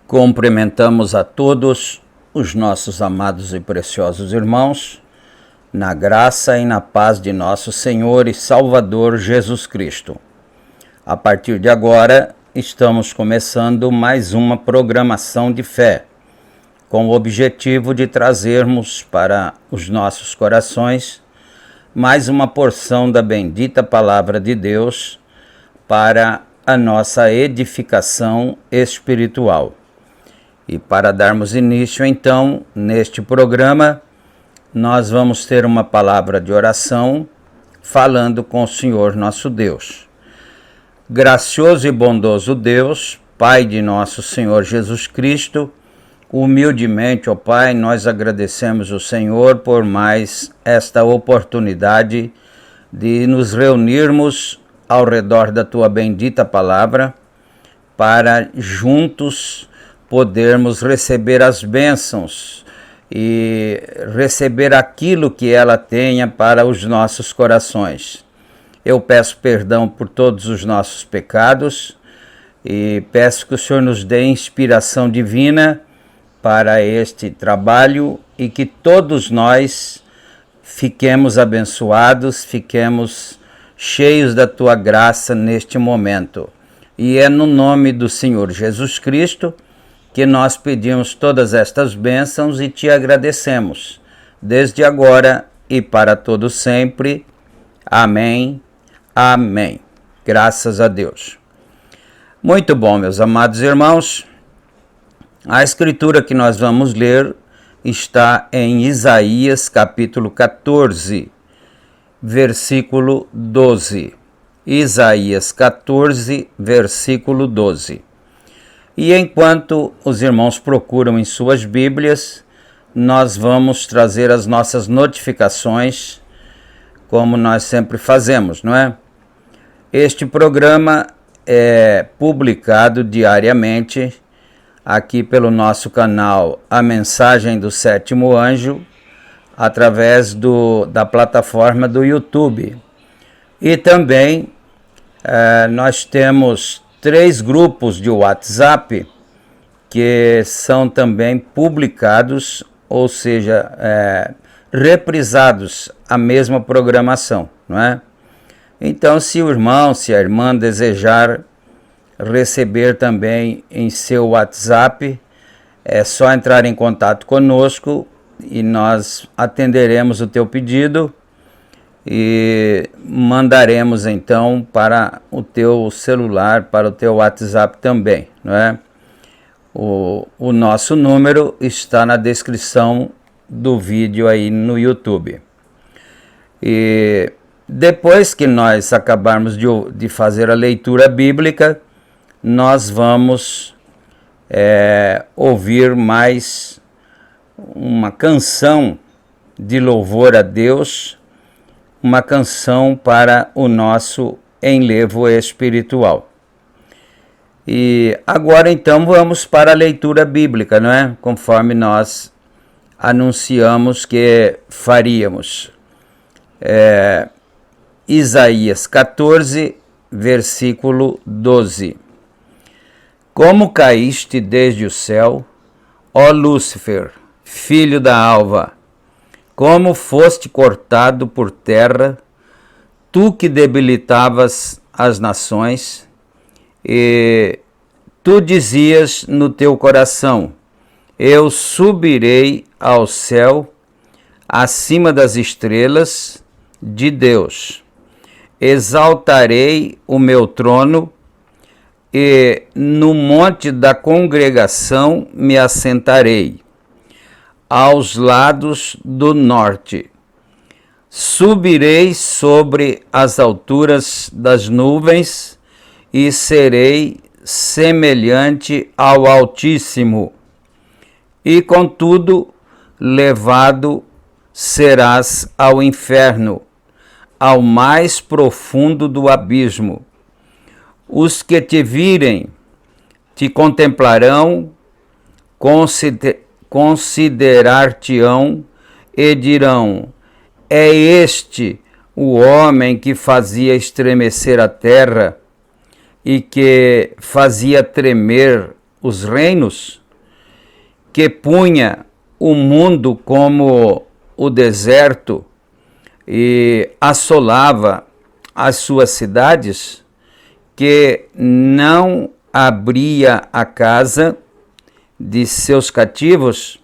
Cumprimentamos a todos os nossos amados e preciosos irmãos, na graça e na paz de nosso Senhor e Salvador Jesus Cristo. A partir de agora, estamos começando mais uma programação de fé, com o objetivo de trazermos para os nossos corações mais uma porção da bendita Palavra de Deus para a nossa edificação espiritual. E para darmos início, então, neste programa, nós vamos ter uma palavra de oração falando com o Senhor nosso Deus. Gracioso e bondoso Deus, Pai de nosso Senhor Jesus Cristo, humildemente, ó Pai, nós agradecemos o Senhor por mais esta oportunidade de nos reunirmos ao redor da Tua bendita palavra para juntos podermos receber as bênçãos e receber aquilo que ela tenha para os nossos corações. Eu peço perdão por todos os nossos pecados e peço que o Senhor nos dê inspiração divina para este trabalho e que todos nós fiquemos abençoados, fiquemos cheios da Tua graça neste momento. E é no nome do Senhor Jesus Cristo que nós pedimos todas estas bênçãos e Te agradecemos, desde agora e para todo sempre. Amém, amém. Graças a Deus. Muito bom, meus amados irmãos. A escritura que nós vamos ler está em Isaías capítulo 14, versículo 12. Isaías 14, versículo 12. E enquanto os irmãos procuram em suas Bíblias, nós vamos trazer as nossas notificações, como nós sempre fazemos, não é? Este programa é publicado diariamente aqui pelo nosso canal A Mensagem do Sétimo Anjo, através da plataforma do YouTube. E também nós temos 3 grupos de WhatsApp que são também publicados, ou seja, reprisados a mesma programação, não é? Então, se o irmão, se a irmã desejar receber também em seu WhatsApp, é só entrar em contato conosco e nós atenderemos o teu pedido e mandaremos então para o teu celular, para o teu WhatsApp também, não é? O nosso número está na descrição do vídeo aí no YouTube. E depois que nós acabarmos de fazer a leitura bíblica, nós vamos ouvir mais uma canção de louvor a Deus, uma canção para o nosso enlevo espiritual. E agora então vamos para a leitura bíblica, não é? Conforme nós anunciamos que faríamos. Isaías 14, versículo 12. Como caíste desde o céu, ó Lúcifer, filho da alva, como foste cortado por terra, tu que debilitavas as nações, e tu dizias no teu coração, eu subirei ao céu, acima das estrelas de Deus. Exaltarei o meu trono e no monte da congregação me assentarei, aos lados do norte. Subirei sobre as alturas das nuvens e serei semelhante ao Altíssimo. E contudo, levado serás ao inferno, ao mais profundo do abismo. Os que te virem te contemplarão, considerar-te-ão e dirão, é este o homem que fazia estremecer a terra e que fazia tremer os reinos, que punha o mundo como o deserto e assolava as suas cidades, que não abria a casa de seus cativos,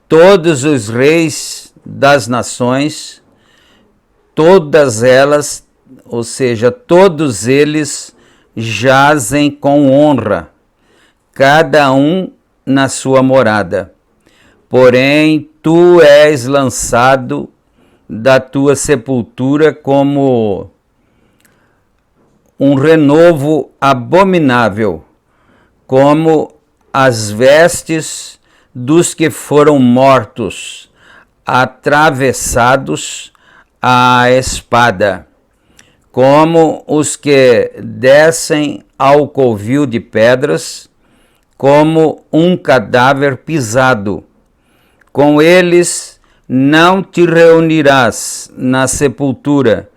todos os reis das nações, todas elas, ou seja, todos eles jazem com honra, cada um na sua morada. Porém, tu és lançado da tua sepultura como um renovo abominável, como as vestes dos que foram mortos, atravessados à espada, como os que descem ao covil de pedras, como um cadáver pisado. Com eles não te reunirás na sepultura,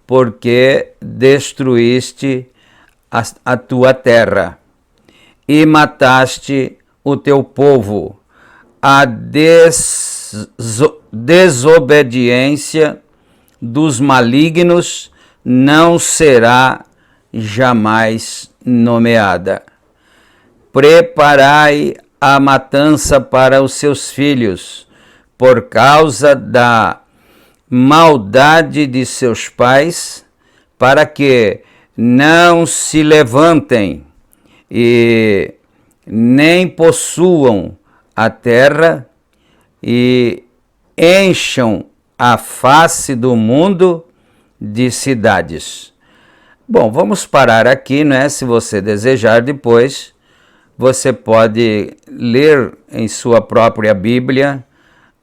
porque destruíste a tua terra e mataste o teu povo. A desobediência dos malignos não será jamais nomeada. Preparai a matança para os seus filhos, por causa da maldade de seus pais, para que não se levantem e nem possuam a terra e encham a face do mundo de cidades. Bom, vamos parar aqui, né? Se você desejar depois, você pode ler em sua própria Bíblia,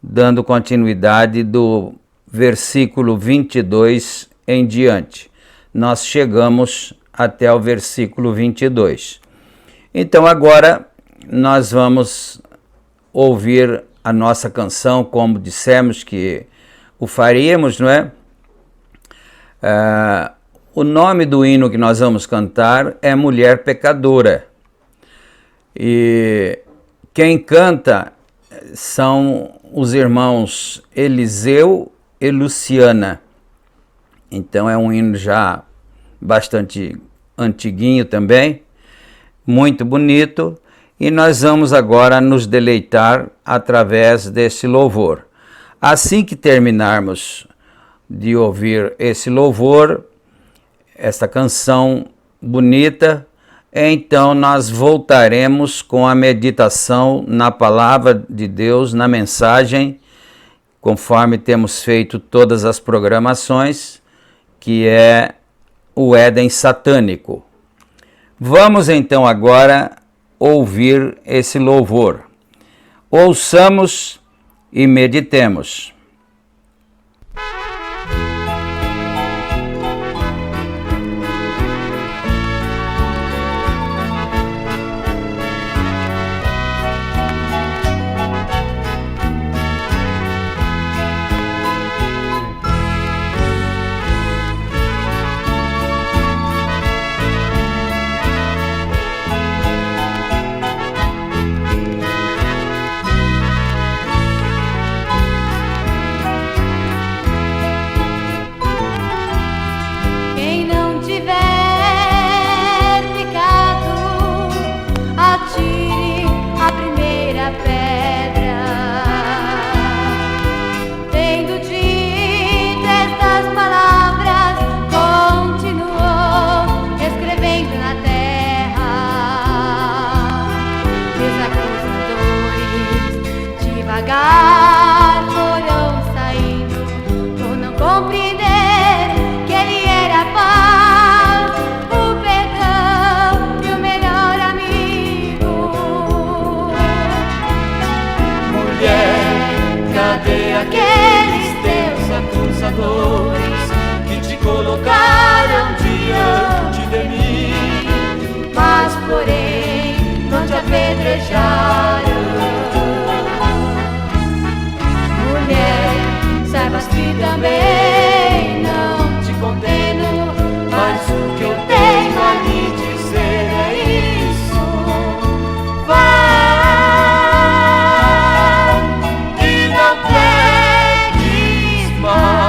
dando continuidade do versículo 22 em diante. Nós chegamos até o versículo 22. Então agora nós vamos ouvir a nossa canção, como dissemos que o faríamos, não é? O nome do hino que nós vamos cantar é Mulher Pecadora. E quem canta são os irmãos Eliseu e Luciana. Então é um hino já bastante antiguinho também, muito bonito, e nós vamos agora nos deleitar através desse louvor. Assim que terminarmos de ouvir esse louvor, essa canção bonita, então nós voltaremos com a meditação na palavra de Deus, na mensagem, conforme temos feito todas as programações, que é o Éden satânico. Vamos então agora ouvir esse louvor. Ouçamos e meditemos. Que te colocaram diante de mim, mas porém não te apedrejaram. Mulher, saibas que também não te condeno, mas o que eu tenho a lhe dizer é isso: vai e não peques mais.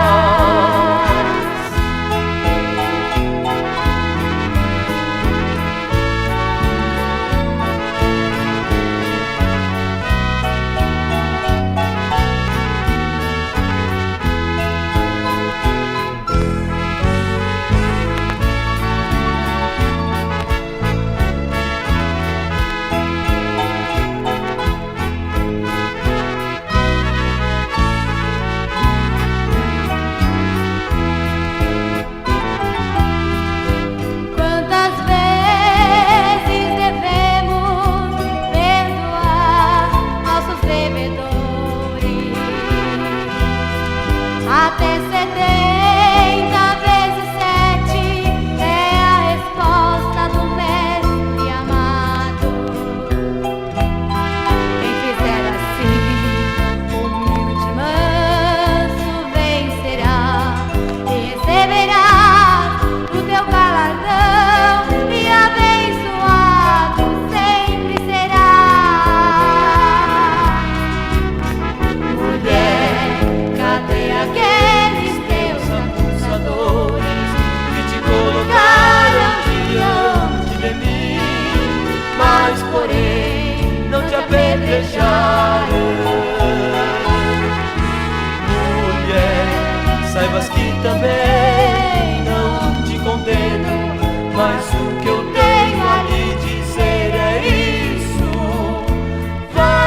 Até 70 vezes 7 é a resposta do mestre amado. Quem fizer assim, humilde e manso vencerá e receberá o teu galardão, e abençoado sempre será. Mulher, cadê aqueles teus acusadores que te colocaram diante de mim, mas porém não te apedrejaram? Mulher, saibas que também não te condeno, mas o que eu tenho a lhe dizer é isso: vai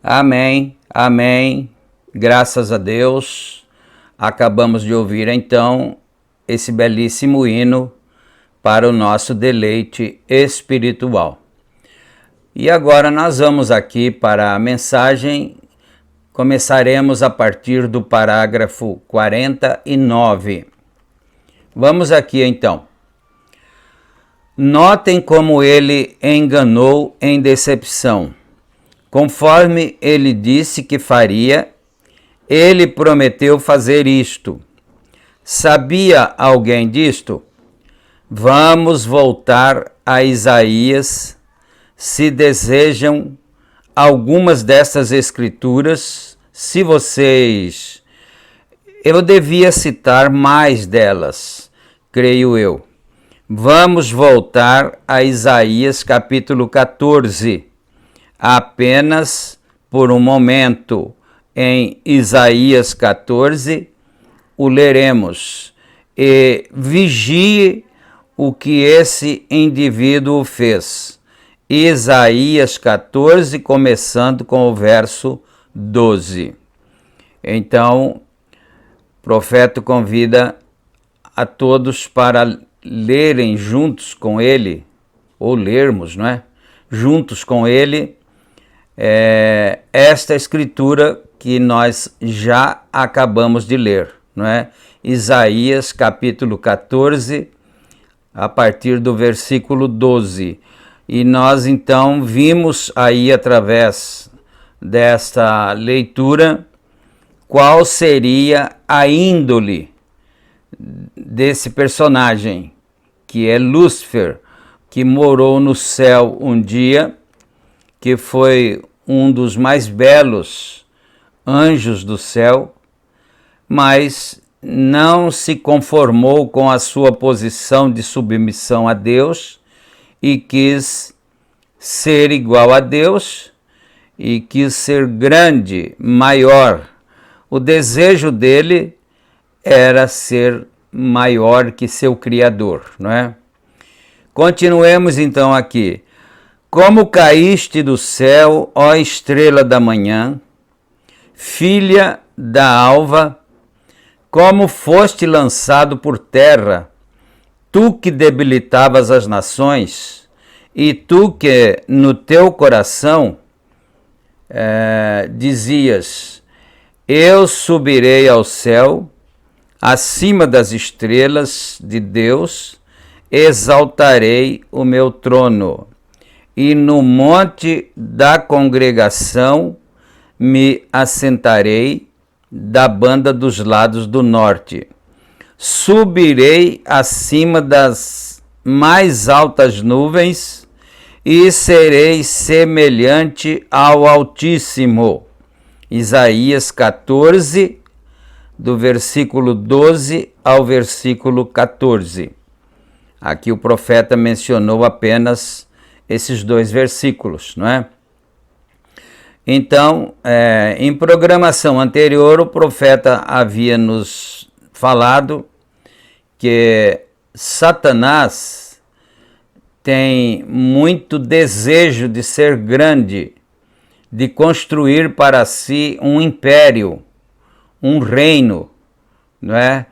Amém, amém, graças a Deus. Acabamos de ouvir então esse belíssimo hino para o nosso deleite espiritual. E agora nós vamos aqui para a mensagem. Começaremos a partir do parágrafo 49. Vamos aqui então. Notem como ele enganou em decepção. Conforme ele disse que faria, ele prometeu fazer isto. Sabia alguém disto? Vamos voltar a Isaías, se desejam algumas dessas escrituras, se vocês... Eu devia citar mais delas, creio eu. Vamos voltar a Isaías capítulo 14. Apenas por um momento, em Isaías 14, o leremos. E vigie o que esse indivíduo fez. Isaías 14, começando com o verso 12. Então, o profeta convida a todos para lerem juntos com ele, ou lermos, não é? Juntos com ele, esta escritura que nós já acabamos de ler, não é? Isaías capítulo 14, a partir do versículo 12. E nós então vimos aí através desta leitura qual seria a índole desse personagem, que é Lúcifer, que morou no céu um dia, que foi um dos mais belos anjos do céu, mas não se conformou com a sua posição de submissão a Deus e quis ser igual a Deus e quis ser grande, maior. O desejo dele era ser maior que seu Criador, não é? Continuemos então aqui. Como caíste do céu, ó estrela da manhã, filha da alva, como foste lançado por terra, tu que debilitavas as nações, e tu que no teu coração dizias, eu subirei ao céu, acima das estrelas de Deus, exaltarei o meu trono, e no monte da congregação me assentarei da banda dos lados do norte. Subirei acima das mais altas nuvens e serei semelhante ao Altíssimo. Isaías 14, do versículo 12 ao versículo 14. Aqui o profeta mencionou apenas esses dois versículos, não é? Então, em programação anterior, o profeta havia nos falado que Satanás tem muito desejo de ser grande, de construir para si um império, um reino, não é?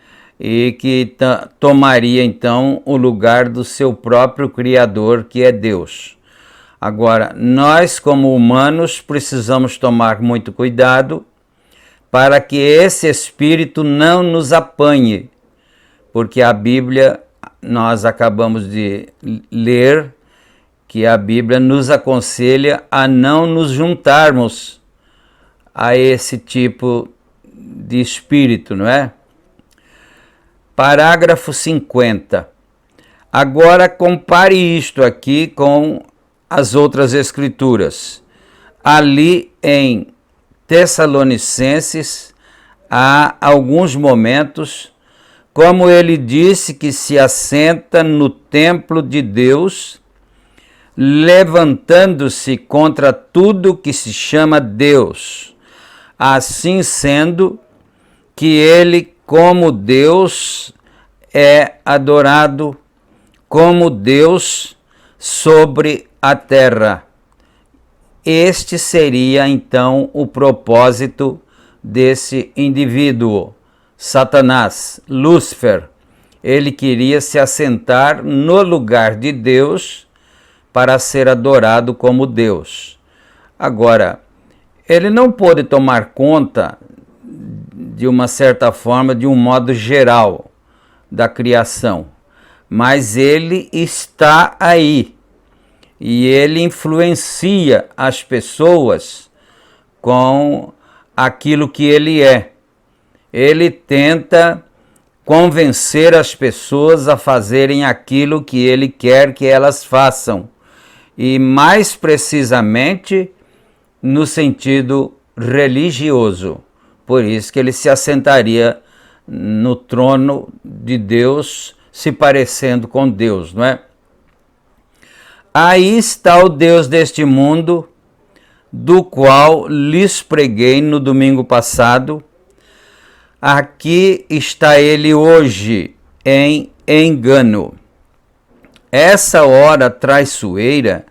E que tomaria então o lugar do seu próprio Criador, que é Deus. Agora, nós como humanos precisamos tomar muito cuidado para que esse espírito não nos apanhe, porque a Bíblia, nós acabamos de ler, que a Bíblia nos aconselha a não nos juntarmos a esse tipo de espírito, não é? Parágrafo 50. Agora compare isto aqui com as outras escrituras. Ali em Tessalonicenses, há alguns momentos, como ele disse que se assenta no templo de Deus, levantando-se contra tudo que se chama Deus, assim sendo que ele, como Deus, é adorado como Deus sobre a terra. este seria então o propósito desse indivíduo, Satanás, Lúcifer. Ele queria se assentar no lugar de Deus para ser adorado como Deus. Agora, ele não pôde tomar conta, de uma certa forma, de um modo geral, da criação, mas ele está aí e ele influencia as pessoas com aquilo que ele é. Ele tenta convencer as pessoas a fazerem aquilo que ele quer que elas façam, e mais precisamente no sentido religioso. Por isso que ele se assentaria no trono de Deus, se parecendo com Deus, não é? Aí está o Deus deste mundo, do qual lhes preguei no domingo passado. Aqui está ele hoje em engano. Essa hora traiçoeira,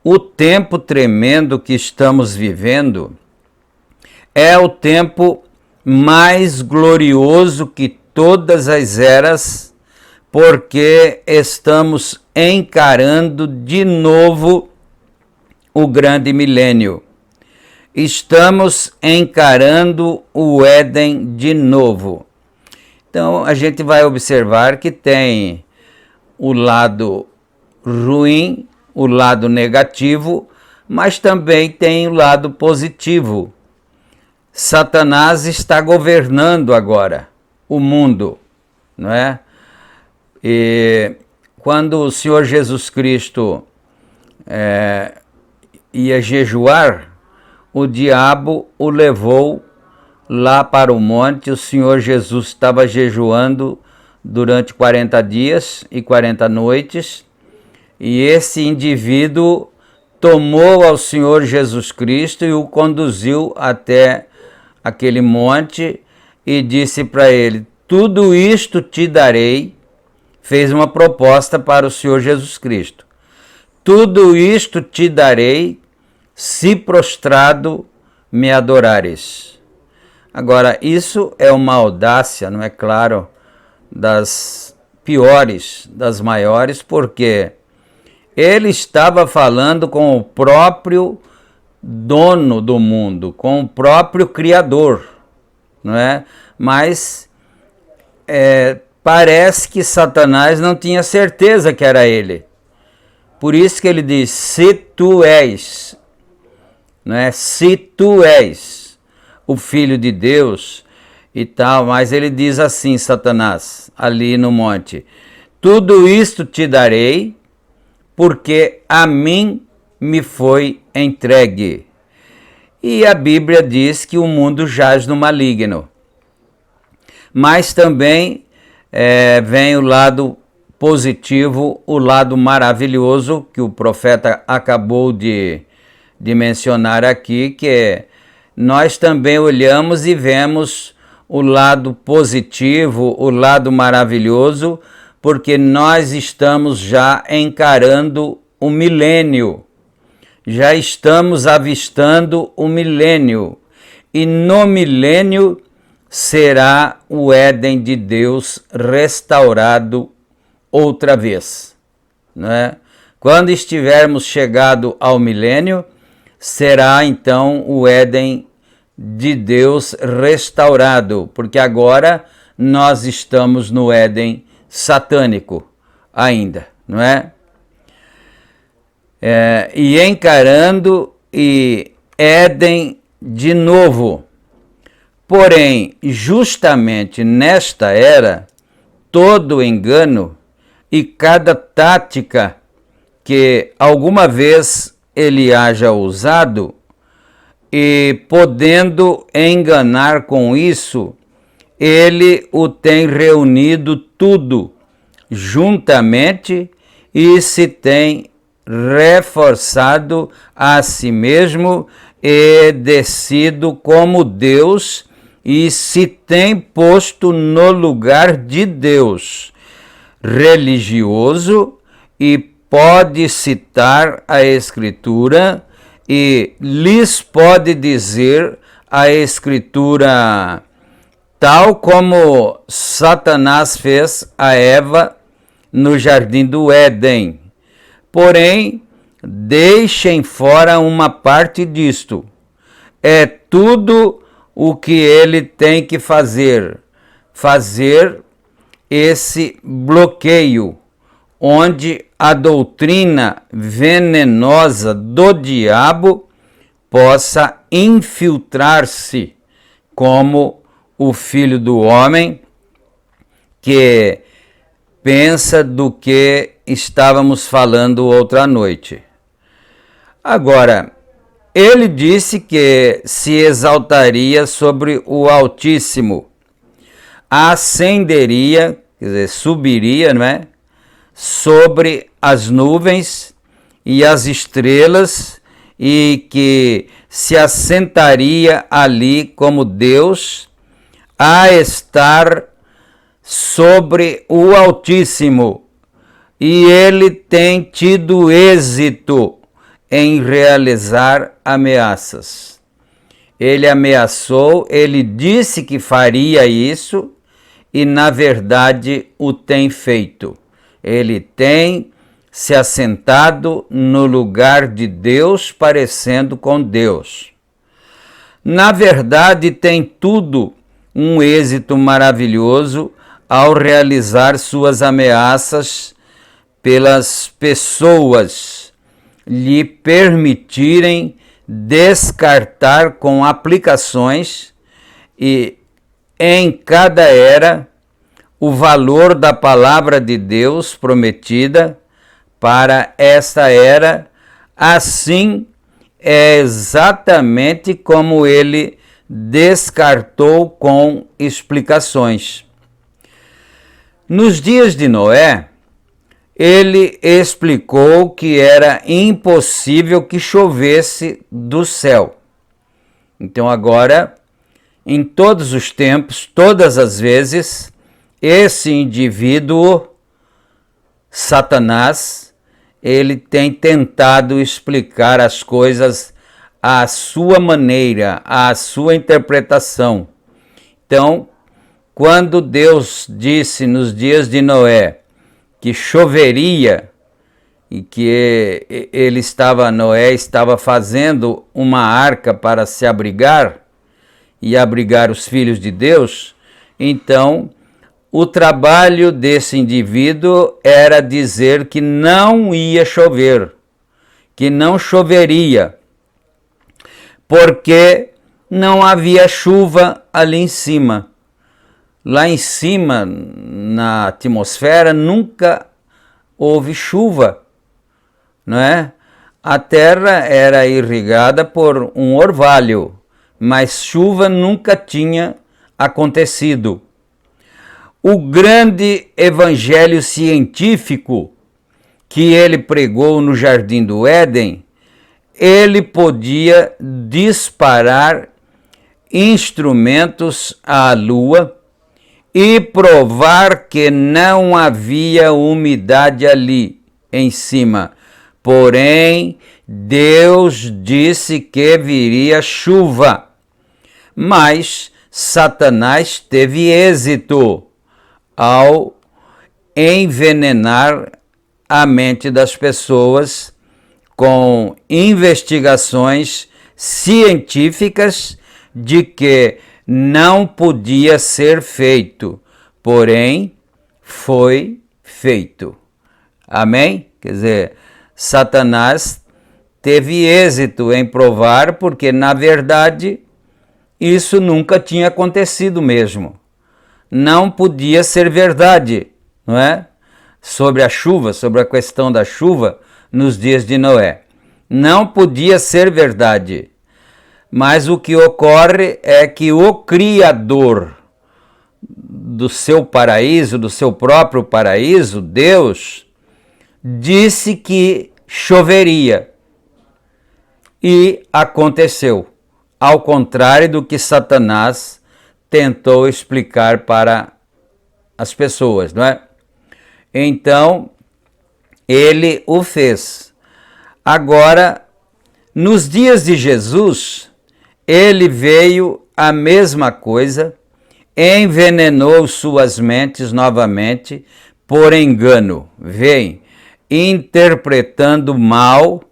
o tempo tremendo que estamos vivendo, é o tempo mais glorioso que todas as eras, porque estamos encarando de novo o grande milênio. Estamos encarando o Éden de novo. Então a gente vai observar que tem o lado ruim, o lado negativo, mas também tem o lado positivo. Satanás está governando agora o mundo, não é? E quando o Senhor Jesus Cristo ia jejuar, o diabo o levou lá para o monte. O Senhor Jesus estava jejuando durante 40 dias e 40 noites, e esse indivíduo tomou ao Senhor Jesus Cristo e o conduziu até aquele monte e disse para ele: tudo isto te darei. Fez uma proposta para o Senhor Jesus Cristo: tudo isto te darei, se prostrado me adorares. Agora, isso é uma audácia, não é claro, das piores, das maiores, porque ele estava falando com o próprio dono do mundo, com o próprio Criador, não é? Mas parece que Satanás não tinha certeza que era ele. Por isso que ele diz: se tu és, não é? Se tu és o Filho de Deus e tal, mas ele diz assim, Satanás, ali no monte: tudo isto te darei, porque a mim me foi entregue. E a Bíblia diz que o mundo jaz no maligno. Mas também vem o lado positivo, o lado maravilhoso, que o profeta acabou de mencionar aqui, que nós também olhamos e vemos o lado positivo, o lado maravilhoso, porque nós estamos já encarando o milênio, já estamos avistando o milênio, e no milênio será o Éden de Deus restaurado outra vez, não é? Quando estivermos chegado ao milênio, será então o Éden de Deus restaurado, porque agora nós estamos no Éden satânico ainda, não é? E encarando Éden de novo. Porém, justamente nesta era, todo engano e cada tática que alguma vez ele haja usado, e podendo enganar com isso, ele o tem reunido tudo juntamente e se tem reforçado a si mesmo e descido como Deus e se tem posto no lugar de Deus, religioso, e pode citar a Escritura e lhes pode dizer a Escritura, tal como Satanás fez a Eva no jardim do Éden. Porém, deixem fora uma parte disto. É tudo o que ele tem que fazer esse bloqueio, onde a doutrina venenosa do diabo possa infiltrar-se como o filho do homem que pensa do que estávamos falando outra noite. Agora, ele disse que se exaltaria sobre o Altíssimo, ascenderia, quer dizer, subiria, não é? Sobre as nuvens e as estrelas, e que se assentaria ali como Deus, a estar sobre o Altíssimo. E ele tem tido êxito em realizar ameaças. Ele ameaçou, ele disse que faria isso e, na verdade, o tem feito. Ele tem se assentado no lugar de Deus, parecendo com Deus. Na verdade, tem tudo um êxito maravilhoso ao realizar suas ameaças pelas pessoas lhe permitirem descartar com aplicações e em cada era o valor da palavra de Deus prometida para esta era. Assim é exatamente como ele descartou com explicações. Nos dias de Noé, ele explicou que era impossível que chovesse do céu. Então agora, em todos os tempos, todas as vezes, esse indivíduo, Satanás, ele tem tentado explicar as coisas à sua maneira, à sua interpretação. Então, quando Deus disse nos dias de Noé que choveria e que Noé estava fazendo uma arca para se abrigar e abrigar os filhos de Deus, então o trabalho desse indivíduo era dizer que não ia chover, que não choveria, porque não havia chuva ali em cima. Lá em cima, na atmosfera, nunca houve chuva, não é? A terra era irrigada por um orvalho, mas chuva nunca tinha acontecido. O grande evangelho científico que ele pregou no Jardim do Éden, ele podia disparar instrumentos à lua e provar que não havia umidade ali em cima. Porém, Deus disse que viria chuva. Mas Satanás teve êxito ao envenenar a mente das pessoas com investigações científicas de que não podia ser feito, porém foi feito. Amém? Quer dizer, Satanás teve êxito em provar, porque na verdade isso nunca tinha acontecido mesmo. Não podia ser verdade, não é? Sobre a chuva, sobre a questão da chuva nos dias de Noé. Não podia ser verdade. Mas o que ocorre é que o Criador do seu paraíso, do seu próprio paraíso, Deus, disse que choveria. E aconteceu, ao contrário do que Satanás tentou explicar para as pessoas, não é? Então, ele o fez. Agora, Nos dias de Jesus, ele veio a mesma coisa, envenenou suas mentes novamente por engano, vem interpretando mal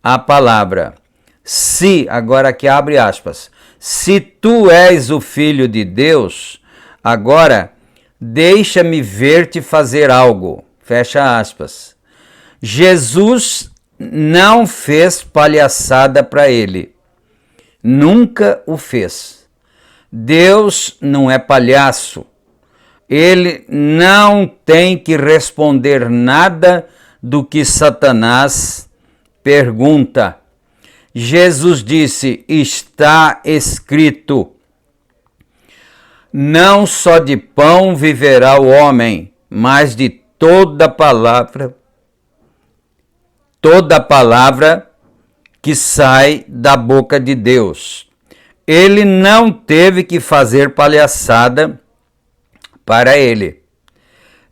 a palavra. Se, agora aqui abre aspas, se tu és o Filho de Deus, agora deixa-me ver-te fazer algo, fecha aspas. Jesus não fez palhaçada para ele, nunca o fez. Deus não é palhaço, ele não tem que responder nada do que Satanás pergunta. Jesus disse, está escrito, não só de pão viverá o homem, mas de toda palavra que sai da boca de Deus. Ele não teve que fazer palhaçada para ele.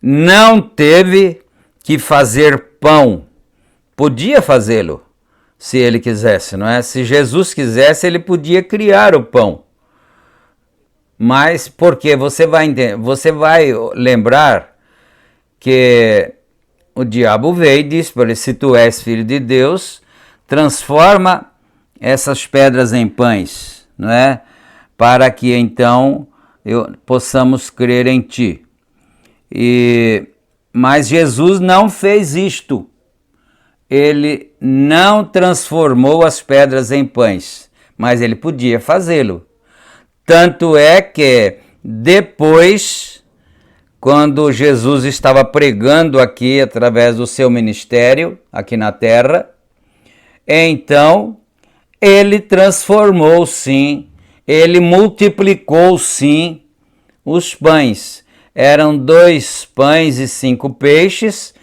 Não teve que fazer pão. Podia fazê-lo, se ele quisesse, não é? Se Jesus quisesse, ele podia criar o pão. Mas porque você vai lembrar que o diabo veio e disse para ele, se tu és filho de Deus, transforma essas pedras em pães, não é? Para que então possamos crer em ti. Mas Jesus não fez isto. Ele não transformou as pedras em pães, mas ele podia fazê-lo. Tanto é que depois, quando Jesus estava pregando aqui através do seu ministério, aqui na terra, então ele transformou sim, ele multiplicou sim os pães. Eram 2 pães e 5 peixes,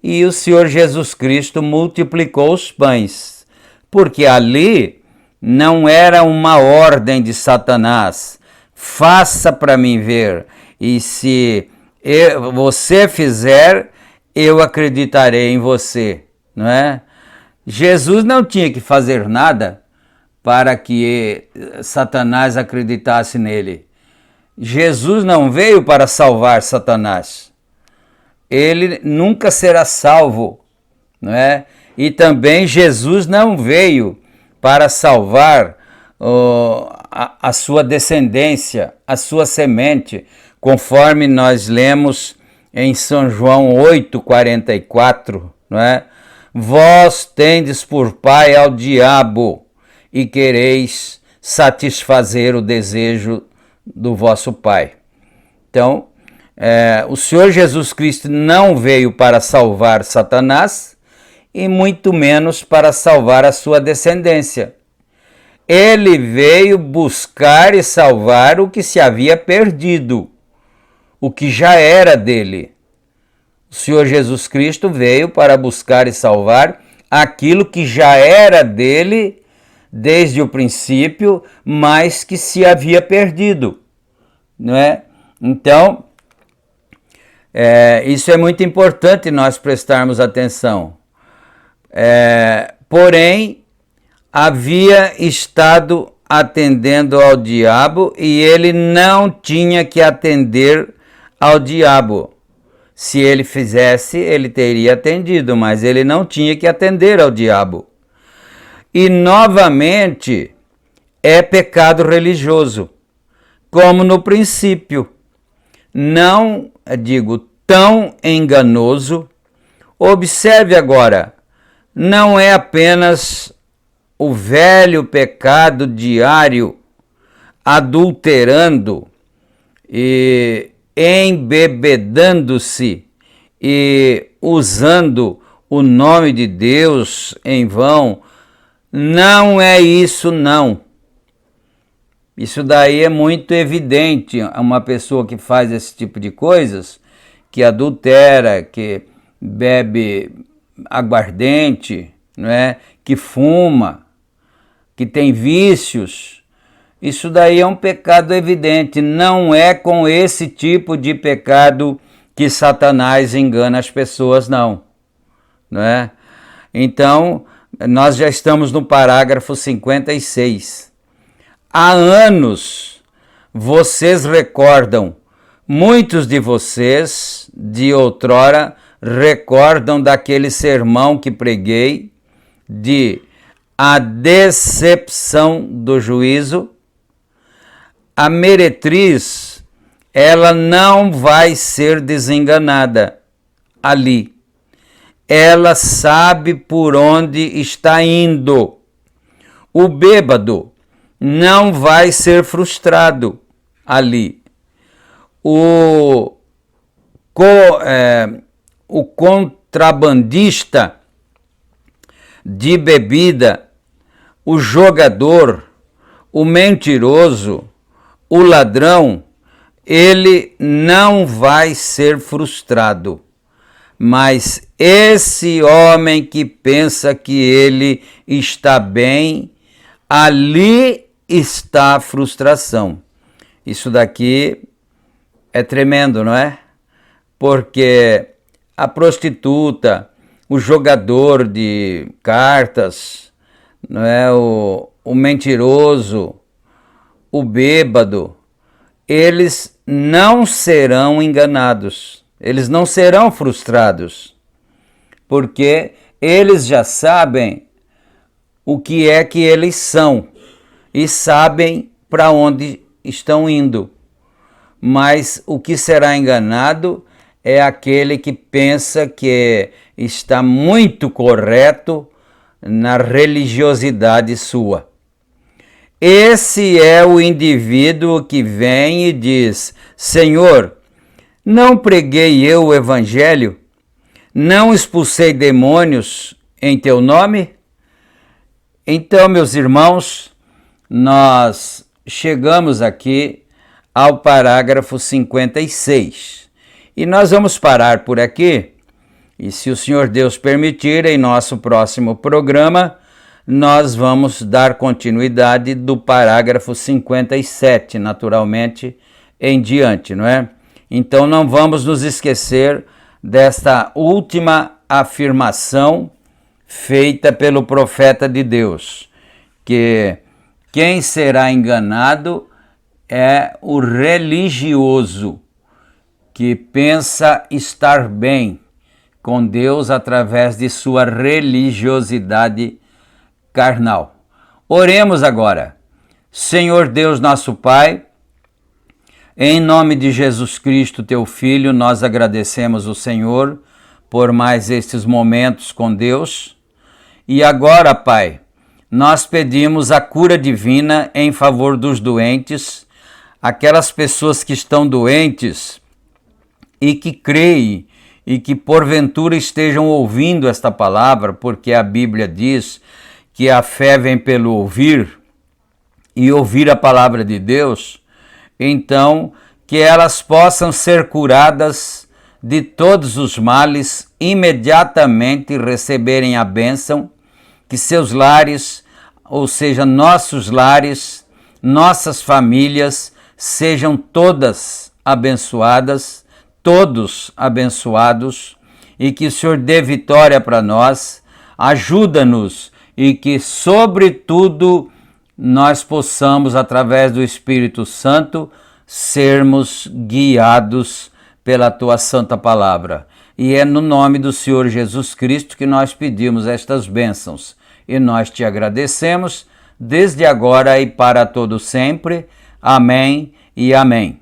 e o Senhor Jesus Cristo multiplicou os pães, porque ali não era uma ordem de Satanás, faça para mim ver, e se você fizer, eu acreditarei em você, não é? Jesus não tinha que fazer nada para que Satanás acreditasse nele. Jesus não veio para salvar Satanás. Ele nunca será salvo, não é? E também Jesus não veio para salvar a sua descendência, a sua semente, conforme nós lemos em São João 8,44, não é? Vós tendes por pai ao diabo e quereis satisfazer o desejo do vosso pai. Então, o Senhor Jesus Cristo não veio para salvar Satanás e muito menos para salvar a sua descendência. Ele veio buscar e salvar o que se havia perdido, o que já era dele. O Senhor Jesus Cristo veio para buscar e salvar aquilo que já era dele desde o princípio, mas que se havia perdido, não é? Então, isso é muito importante nós prestarmos atenção. Porém, havia estado atendendo ao diabo e ele não tinha que atender ao diabo. Se ele fizesse, ele teria atendido, mas ele não tinha que atender ao diabo. E novamente é pecado religioso, como no princípio. Não, digo, tão enganoso. Observe agora, não é apenas o velho pecado diário, adulterando e embebedando-se e usando o nome de Deus em vão. Não é isso, não. Isso daí é muito evidente. Uma pessoa que faz esse tipo de coisas, que adultera, que bebe aguardente, não é? Que fuma, que tem vícios, isso daí é um pecado evidente. Não é com esse tipo de pecado que Satanás engana as pessoas, não é? Então, nós já estamos no parágrafo 56. Há anos vocês recordam, muitos de vocês de outrora recordam daquele sermão que preguei de a decepção do juízo. A meretriz, ela não vai ser desenganada ali. Ela sabe por onde está indo. O bêbado não vai ser frustrado ali. O contrabandista de bebida, o jogador, o mentiroso, o ladrão, ele não vai ser frustrado. Mas esse homem que pensa que ele está bem, ali está a frustração. Isso daqui é tremendo, não é? Porque a prostituta, o jogador de cartas, não é? O mentiroso, o bêbado, eles não serão enganados, eles não serão frustrados, porque eles já sabem o que é que eles são e sabem para onde estão indo. Mas o que será enganado é aquele que pensa que está muito correto na religiosidade sua. Esse é o indivíduo que vem e diz: Senhor, não preguei eu o evangelho? Não expulsei demônios em teu nome? Então, meus irmãos, nós chegamos aqui ao parágrafo 56. E nós vamos parar por aqui. E se o Senhor Deus permitir, em nosso próximo programa, nós vamos dar continuidade do parágrafo 57, naturalmente, em diante, não é? Então não vamos nos esquecer desta última afirmação feita pelo profeta de Deus, que quem será enganado é o religioso, que pensa estar bem com Deus através de sua religiosidade carnal. Oremos agora. Senhor Deus nosso Pai, em nome de Jesus Cristo, teu Filho, nós agradecemos o Senhor por mais estes momentos com Deus. E agora, Pai, nós pedimos a cura divina em favor dos doentes, aquelas pessoas que estão doentes e que creem e que porventura estejam ouvindo esta palavra, porque a Bíblia diz que a fé vem pelo ouvir e ouvir a palavra de Deus. Então, que elas possam ser curadas de todos os males, imediatamente receberem a bênção, que seus lares, ou seja, nossos lares, nossas famílias, sejam todas abençoadas, todos abençoados, e que o Senhor dê vitória para nós, ajuda-nos e que, sobretudo, nós possamos, através do Espírito Santo, sermos guiados pela Tua Santa Palavra. E é no nome do Senhor Jesus Cristo que nós pedimos estas bênçãos. E nós te agradecemos, desde agora e para todo sempre. Amém e amém.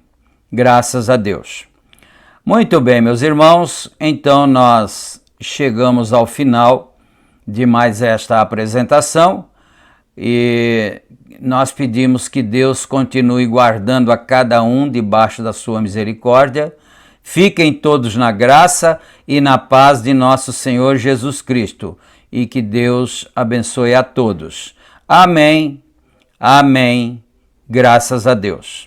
Graças a Deus. Muito bem, meus irmãos, então nós chegamos ao final de mais esta apresentação e nós pedimos que Deus continue guardando a cada um debaixo da sua misericórdia. Fiquem todos na graça e na paz de nosso Senhor Jesus Cristo e que Deus abençoe a todos. Amém, amém, graças a Deus.